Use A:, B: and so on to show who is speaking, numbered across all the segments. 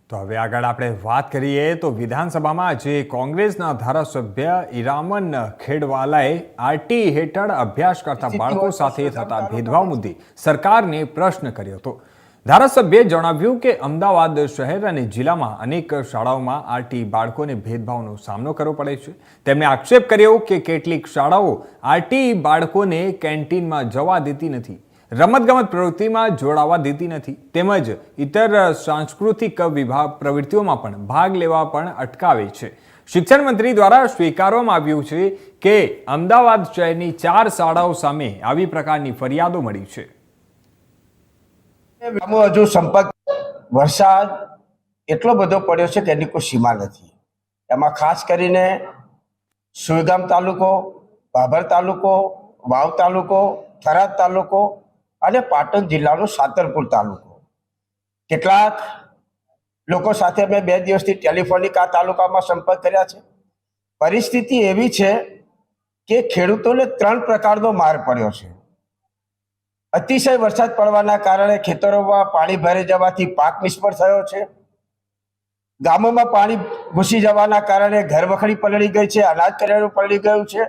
A: તો હવે આગળ આપણે વાત કરીએ તો વિધાનસભામાં આજે કોંગ્રેસના ધારાસભ્ય ઈરામન ખેડવાલાએ આરટી હેઠળ અભ્યાસ કરતા બાળકો સાથે થતા ભેદભાવ મુદ્દે સરકારને પ્રશ્ન કર્યો હતો। ધારાસભ્યએ જણાવ્યું કે અમદાવાદ શહેર અને જિલ્લામાં અનેક શાળાઓમાં આરટી બાળકોને ભેદભાવનો સામનો કરવો પડે છે। તેમણે આક્ષેપ કર્યો કે કેટલીક શાળાઓ આરટી બાળકોને કેન્ટીનમાં જવા દેતી નથી, રમતગમત પ્રવૃત્તિમાં જોડાવા દેતી નથી, તેમજ ઇતર સાંસ્કૃતિક પ્રવૃત્તિઓમાં પણ ભાગ લેવા પણ અટકાવે છે। શિક્ષણ મંત્રી દ્વારા સ્વીકારવામાં આવ્યું છે કે અમદાવાદ શહેરની 4 શાળાઓ સામે આવી પ્રકારની ફરિયાદો મળી છે।
B: હજુ સંપર્ક વરસાદ એટલો બધો પડ્યો છે કે એની કોઈ સીમા નથી। એમાં ખાસ કરીને સુઈગામ તાલુકો, ભાભર તાલુકો, વાવ તાલુકો, થરાદ તાલુકો અને પાટણ જિલ્લાનો સાતરપુર તાલુકો। કેટલાક લોકો સાથે મેં 2 દિવસથી ટેલિફોનિક આ તાલુકામાં સંપર્ક કર્યા છે। પરિસ્થિતિ એવી છે કે ખેડૂતોને 3 પ્રકારનો માર પડ્યો છે। અતિશય વરસાદ પડવાના કારણે ખેતરોમાં પાણી ભરાઈ જવાથી પાક નિષ્ફળ થયો છે। ગામોમાં પાણી ઘૂસી જવાના કારણે ઘરવખરી પલળી ગઈ છે, અનાજ કરિયાણું પલળી ગયું છે।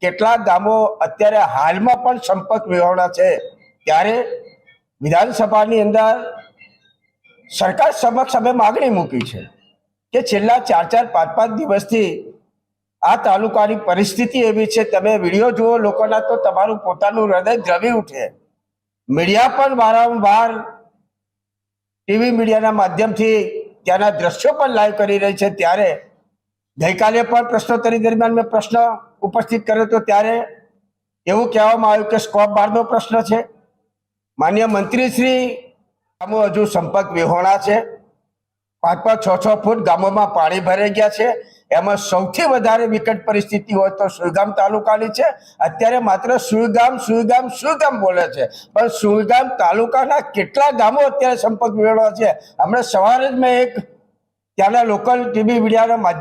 B: કેટલાક ગામો અત્યારે હાલમાં પણ સંપર્ક વિહોણા છે। ત્યારે વિધાનસભાની અંદર સરકાર સમક્ષ અમે માગણી મૂકી છે કે છેલ્લા 4-4, 5-5 દિવસથી આ તાલુકાની પરિસ્થિતિ એવી છે, તમે વિડીયો જુઓ લોકોના તો તમારું પોતાનું હૃદય દ્રવી ઉઠે। મીડિયા પણ વારંવાર ટીવી મીડિયાના માધ્યમથી ત્યાંના દ્રશ્યો પણ લાઈવ કરી રહી છે। ત્યારે ગઈકાલે પણ પ્રશ્નોત્તરી દરમિયાન મેં પ્રશ્ન ઉપસ્થિત કર્યો હતો, ત્યારે એવું કહેવામાં આવ્યું કે સ્કોપ બારનો પ્રશ્ન છે। માન્ય મંત્રીશ્રી ગામો હજુ સંપર્ક વિહોણા છે। 5-5, 6-6 ફૂટ ગામોમાં પાણી ભરાઈ ગયા છે। એમાં સૌથી વધારે વિકટ પરિસ્થિતિ હોય તો સુઈગામ તાલુકાની છે। અત્યારે માત્ર સુઈગામ બોલે છે, પણ સુઈગામ તાલુકાના કેટલા ગામો અત્યારે સંપર્ક વિહોણા છે। હમણાં સવારે જ મેં એક ત્યાંના લોકલ ટીવી મીડિયાના માધ્યમ